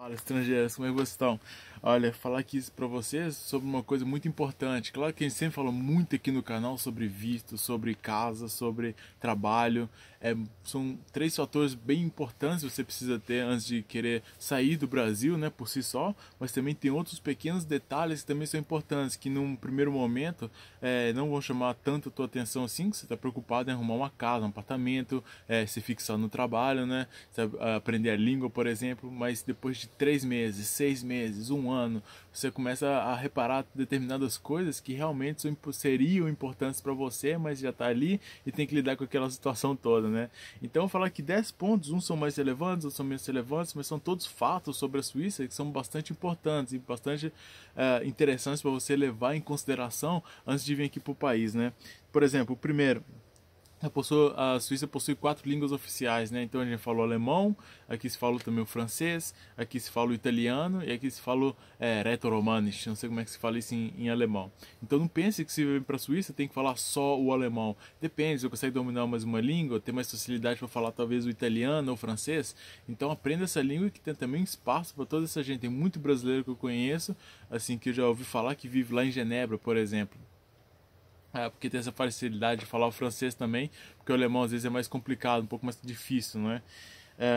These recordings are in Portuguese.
Fala, estrangeiros, como é que vocês estão? Olha, falar aqui para vocês sobre uma coisa muito importante. Claro que a gente sempre fala muito aqui no canal sobre visto, sobre casa, sobre trabalho. São três fatores bem importantes que você precisa ter antes de querer sair do Brasil, né, por si só. Mas também tem outros pequenos detalhes que também são importantes, que num primeiro momento não vão chamar tanto a tua atenção assim, que você está preocupado em arrumar uma casa, um apartamento, se fixar no trabalho, né, aprender a língua, por exemplo. Mas depois de 3 meses, 6 meses, um ano, você começa a reparar determinadas coisas que realmente seriam importantes para você, mas já está ali e tem que lidar com aquela situação toda, né? Então, eu vou falar que 10 pontos, uns são mais relevantes, outros são menos relevantes, mas são todos fatos sobre a Suíça que são bastante importantes e bastante interessantes para você levar em consideração antes de vir aqui para o país, né? Por exemplo, o primeiro, a Suíça possui 4 línguas oficiais, né? Então a gente falou alemão, aqui se fala também o francês, aqui se fala o italiano e aqui se fala Rätoromanisch, não sei como é que se fala isso em alemão. Então não pense que se vir para a Suíça tem que falar só o alemão. Depende, se você consegue dominar mais uma língua, ter mais facilidade para falar talvez o italiano ou o francês, então aprenda essa língua que tem também espaço para toda essa gente. Tem muito brasileiro que eu conheço, assim, que eu já ouvi falar que vive lá em Genebra, por exemplo. Porque tem essa facilidade de falar o francês também, porque o alemão às vezes é mais complicado, um pouco mais difícil, não é?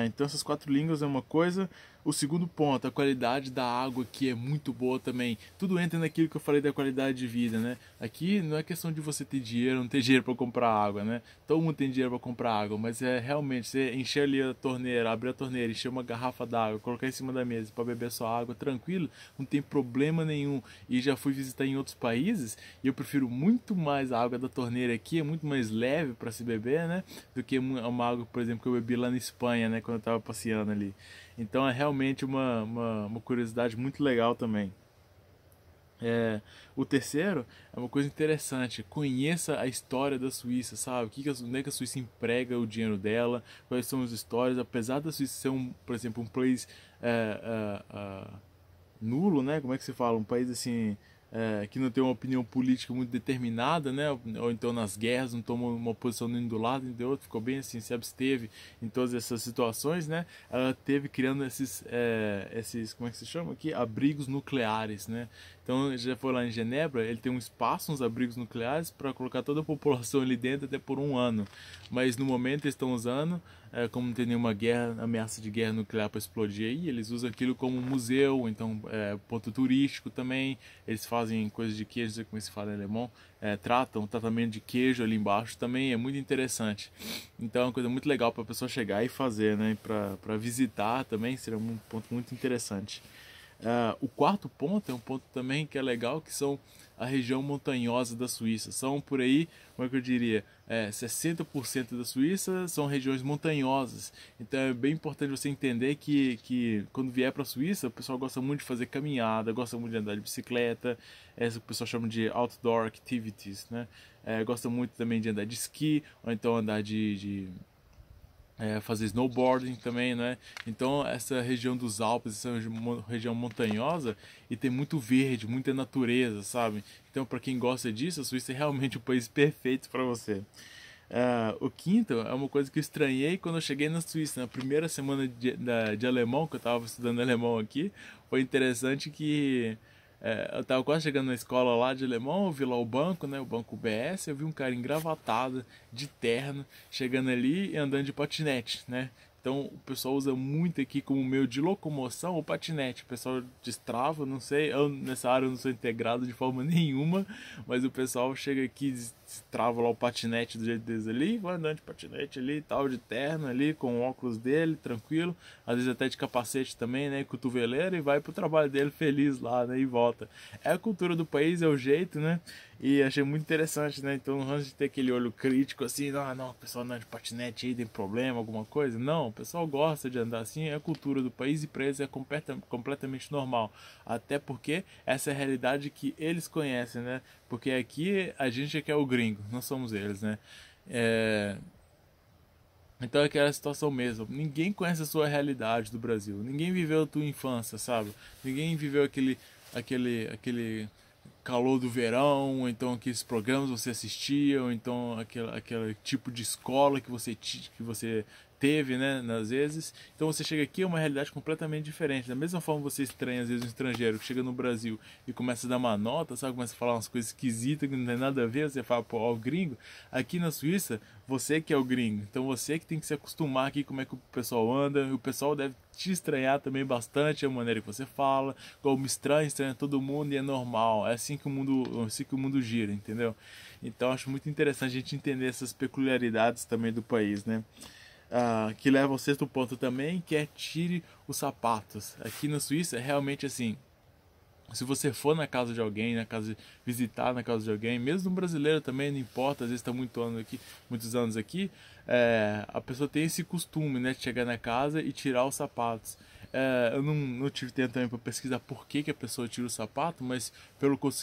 Então essas 4 línguas é uma coisa. O segundo ponto, a qualidade da água aqui é muito boa também. Tudo entra naquilo que eu falei da qualidade de vida, né? Aqui não é questão de você ter dinheiro, não ter dinheiro para comprar água, né? Todo mundo tem dinheiro para comprar água, mas é realmente você encher ali a torneira, abrir a torneira, encher uma garrafa d'água, colocar em cima da mesa para beber sua água tranquilo, não tem problema nenhum. E já fui visitar em outros países e eu prefiro muito mais a água da torneira aqui, é muito mais leve para se beber, né? Do que uma água, por exemplo, que eu bebi lá na Espanha, né? Quando eu estava passeando ali. Então é realmente uma curiosidade muito legal também. O terceiro é uma coisa interessante. Conheça a história da Suíça, sabe? Onde é que a Suíça emprega o dinheiro dela, quais são as histórias. Apesar da Suíça ser, por exemplo, um país nulo, né? Como é que se fala? Um país assim que não tem uma opinião política muito determinada, né? Ou então nas guerras não toma uma posição nem do lado nem do outro, ficou bem assim, se absteve em todas essas situações, né? Ela teve criando esses como é que se chama aqui? Abrigos nucleares, né? Então já foi lá em Genebra, ele tem um espaço, uns abrigos nucleares para colocar toda a população ali dentro até por um ano, mas no momento eles estão usando como não tem nenhuma guerra, ameaça de guerra nuclear para explodir aí, eles usam aquilo como um museu, então ponto turístico também. Eles fazem coisas de queijo, não sei como se fala em alemão, tratam tratamento de queijo ali embaixo também, é muito interessante. Então é uma coisa muito legal para a pessoa chegar e fazer, né? Para visitar também, seria um ponto muito interessante. O quarto ponto é um ponto também que é legal, que são a região montanhosa da Suíça. São por aí, como é que eu diria, 60% da Suíça são regiões montanhosas. Então é bem importante você entender que quando vier para a Suíça, o pessoal gosta muito de fazer caminhada, gosta muito de andar de bicicleta, essa que o pessoal chama de outdoor activities, né? Gosta muito também de andar de esqui, ou então andar fazer snowboarding também, né? Então essa região dos Alpes, essa região montanhosa e tem muito verde, muita natureza, sabe? Então para quem gosta disso, a Suíça é realmente o país perfeito para você. O quinto é uma coisa que eu estranhei quando eu cheguei na Suíça, na primeira semana de alemão, que eu estava estudando alemão aqui. Foi interessante que eu estava quase chegando na escola lá de alemão, eu vi lá o banco, né, o banco BS, eu vi um cara engravatado, de terno, chegando ali e andando de patinete, né? Então o pessoal usa muito aqui como meio de locomoção o patinete. O pessoal destrava, não sei, eu nessa área eu não sou integrado de forma nenhuma, mas o pessoal chega aqui, destrava lá o patinete do jeito deles ali, vai andando de patinete ali, tal, de terno ali, com o óculos dele, tranquilo, às vezes até de capacete também, né, cotoveleira, e vai pro trabalho dele feliz lá, né, e volta. É a cultura do país, é o jeito, né? E achei muito interessante, né? Então, antes de ter aquele olho crítico assim, não, o pessoal anda de patinete aí, tem problema, alguma coisa. Não, o pessoal gosta de andar assim, é a cultura do país e para eles é completamente normal. Até porque essa é a realidade que eles conhecem, né? Porque aqui a gente é que é o gringo, não somos eles, né? Então é aquela situação mesmo. Ninguém conhece a sua realidade do Brasil. Ninguém viveu a tua infância, sabe? Ninguém viveu aquele calor do verão, ou então aqueles programas que você assistia, ou então aquele tipo de escola que você teve, né, às vezes. Então você chega aqui, é uma realidade completamente diferente. Da mesma forma você estranha, às vezes, um estrangeiro que chega no Brasil e começa a dar uma nota, sabe, começa a falar umas coisas esquisitas que não tem nada a ver, você fala, pô, ó, o gringo. Aqui na Suíça, você que é o gringo, então você que tem que se acostumar aqui como é que o pessoal anda, e o pessoal deve te estranhar também bastante a maneira que você fala, igual me estranha todo mundo e é normal, é assim que o mundo gira, entendeu? Então acho muito interessante a gente entender essas peculiaridades também do país, né? Que leva ao sexto ponto também, que é tire os sapatos. Aqui na Suíça é realmente assim, se você for na casa de alguém, visitar na casa de alguém, mesmo um brasileiro também, não importa, às vezes está muitos anos aqui, a pessoa tem esse costume, né, de chegar na casa e tirar os sapatos. Eu não tive tempo também para pesquisar por que a pessoa tira o sapato, mas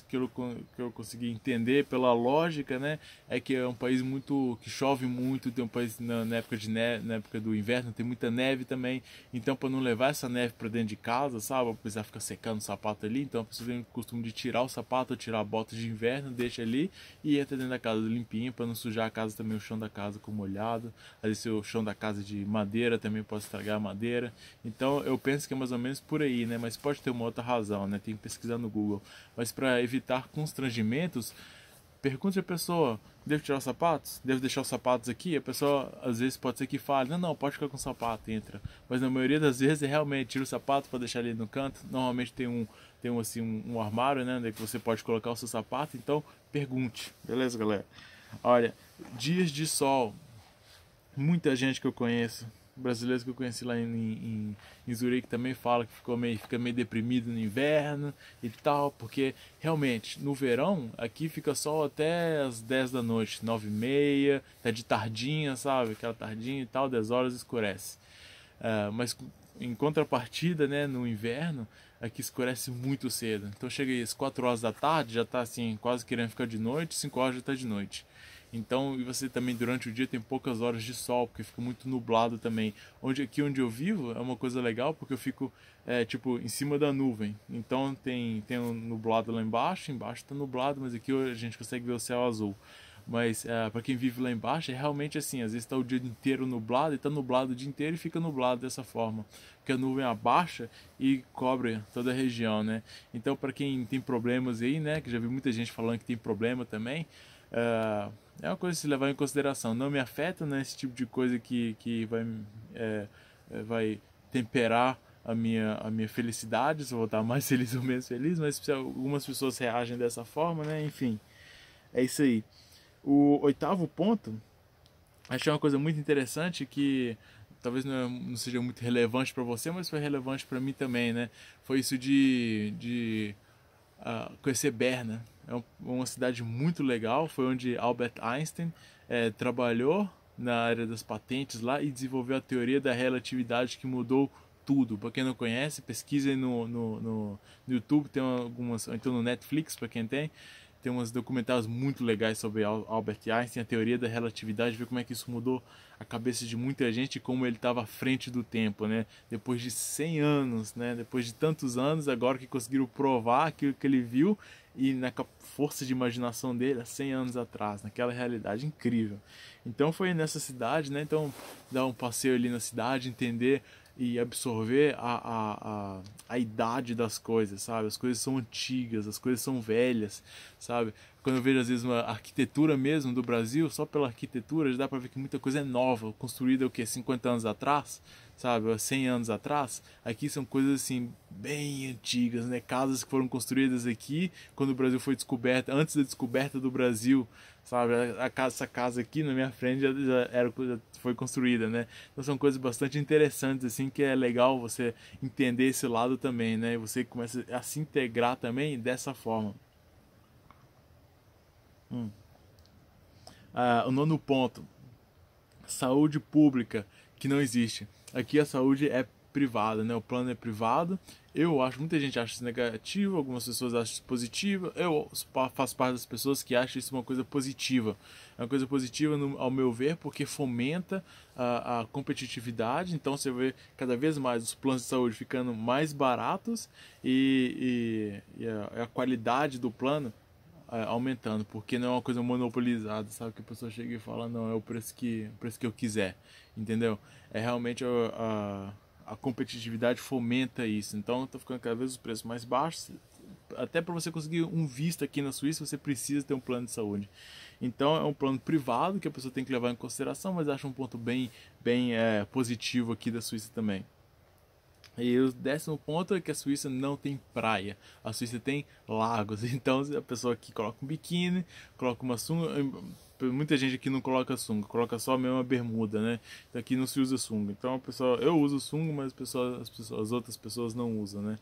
que eu consegui entender, pela lógica, né, é que é um país que chove muito, tem um país na época na época do inverno tem muita neve também, então para não levar essa neve para dentro de casa, sabe, pra precisar ficar secando o sapato ali, então a pessoa tem o costume de tirar o sapato, tirar a bota de inverno, deixa ali e entra dentro da casa limpinho para não sujar a casa também, o chão da casa com molhado, às vezes o chão da casa de madeira também pode estragar a madeira, então eu penso que é mais ou menos por aí, né? Mas pode ter uma outra razão, né? Tem que pesquisar no Google. Mas para evitar constrangimentos, pergunte à pessoa: devo tirar os sapatos? Devo deixar os sapatos aqui? A pessoa às vezes pode ser que fale: não, pode ficar com o sapato, entra. Mas na maioria das vezes é realmente tira o sapato para deixar ali no canto. Normalmente tem um armário, né? Onde você pode colocar o seu sapato. Então pergunte, beleza, galera? Olha, dias de sol. Muita gente que eu conheço, brasileiros que eu conheci lá em Zurique também fala que fica meio deprimido no inverno e tal, porque realmente no verão aqui fica sol até as 10 da noite, 9h30, até de tardinha, sabe? Aquela tardinha e tal, 10 horas escurece. Mas em contrapartida, né, no inverno, aqui escurece muito cedo. Então chega aí às 4 horas da tarde, já está assim, quase querendo ficar de noite, 5 horas já está de noite. Então, e você também durante o dia tem poucas horas de sol, porque fica muito nublado também. Aqui onde eu vivo é uma coisa legal, porque eu fico tipo em cima da nuvem. Então tem um nublado lá embaixo está nublado, mas aqui a gente consegue ver o céu azul. Mas para quem vive lá embaixo é realmente assim, às vezes está o dia inteiro nublado e está nublado o dia inteiro e fica nublado dessa forma, porque a nuvem abaixa e cobre toda a região, né? Então para quem tem problemas aí, né, que já vi muita gente falando que tem problema também, é uma coisa a se levar em consideração. Não me afeta, né, esse tipo de coisa que vai temperar a minha felicidade, se eu vou estar mais feliz ou menos feliz, mas se algumas pessoas reagem dessa forma, né, enfim, é isso aí. O oitavo ponto, achei uma coisa muito interessante que talvez não seja muito relevante para você, mas foi relevante para mim também, né? Foi isso de conhecer Berna. É uma cidade muito legal, foi onde Albert Einstein trabalhou na área das patentes lá e desenvolveu a teoria da relatividade que mudou tudo. Para quem não conhece, pesquisem no YouTube, tem algumas, então no Netflix, para quem tem uns documentários muito legais sobre Albert Einstein, a teoria da relatividade, ver como é que isso mudou a cabeça de muita gente e como ele estava à frente do tempo, né? Depois de 100 anos, né? Depois de tantos anos, agora que conseguiram provar aquilo que ele viu e na força de imaginação dele há 100 anos atrás, naquela realidade incrível. Então foi nessa cidade, né? Então dar um passeio ali na cidade, entender e absorver a idade das coisas, sabe? As coisas são antigas, as coisas são velhas, sabe? Quando eu vejo às vezes uma arquitetura mesmo do Brasil, só pela arquitetura já dá pra ver que muita coisa é nova, construída o que 50 anos atrás, sabe? 100 anos atrás. Aqui são coisas assim bem antigas, né? Casas que foram construídas aqui quando o Brasil foi descoberto, antes da descoberta do Brasil, sabe? Essa casa aqui na minha frente já foi construída, né? Então são coisas bastante interessantes assim que é legal você entender esse lado também, né? E você começa a se integrar também dessa forma. O nono ponto, saúde pública, que não existe. Aqui a saúde é privada, né? O plano é privado. Muita gente acha isso negativo, algumas pessoas acham isso positivo. Eu faço parte das pessoas que acham isso uma coisa positiva. É uma coisa positiva, ao meu ver, porque fomenta a competitividade. Então você vê cada vez mais os planos de saúde ficando mais baratos e a qualidade do plano aumentando, porque não é uma coisa monopolizada, sabe? Que a pessoa chega e fala, não, é o preço que eu quiser, entendeu? É realmente a competitividade fomenta isso, então tá ficando cada vez os preços mais baixos. Até para você conseguir um visto aqui na Suíça, você precisa ter um plano de saúde. Então é um plano privado que a pessoa tem que levar em consideração, mas acho um ponto bem positivo aqui da Suíça também. E o 10º ponto é que a Suíça não tem praia. A Suíça tem lagos. Então a pessoa aqui coloca um biquíni, coloca uma sunga. Muita gente aqui não coloca sunga, coloca só mesmo a bermuda, né? Então aqui não se usa sunga. Então a pessoa, eu uso sunga, mas as outras pessoas não usam, né?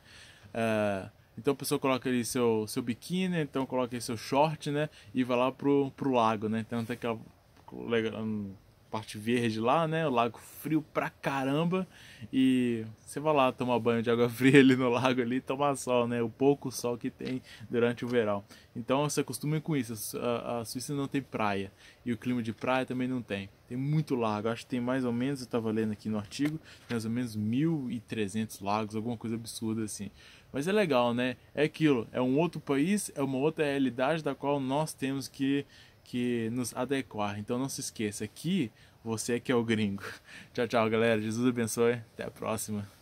Então a pessoa coloca ali seu biquíni, então coloca aí seu short, né? E vai lá pro lago, né? Então tem aquela parte verde lá, né? O lago frio pra caramba. E você vai lá tomar banho de água fria ali no lago ali e tomar sol, né? O pouco sol que tem durante o verão. Então se acostumem com isso. A Suíça não tem praia. E o clima de praia também não tem. Tem muito lago. Acho que tem mais ou menos, eu estava lendo aqui no artigo, mais ou menos 1.300 lagos, alguma coisa absurda assim. Mas é legal, né? É aquilo. É um outro país, é uma outra realidade da qual nós temos que nos adequar. Então não se esqueça, aqui você que é o gringo. Tchau, tchau, galera. Jesus abençoe. Até a próxima.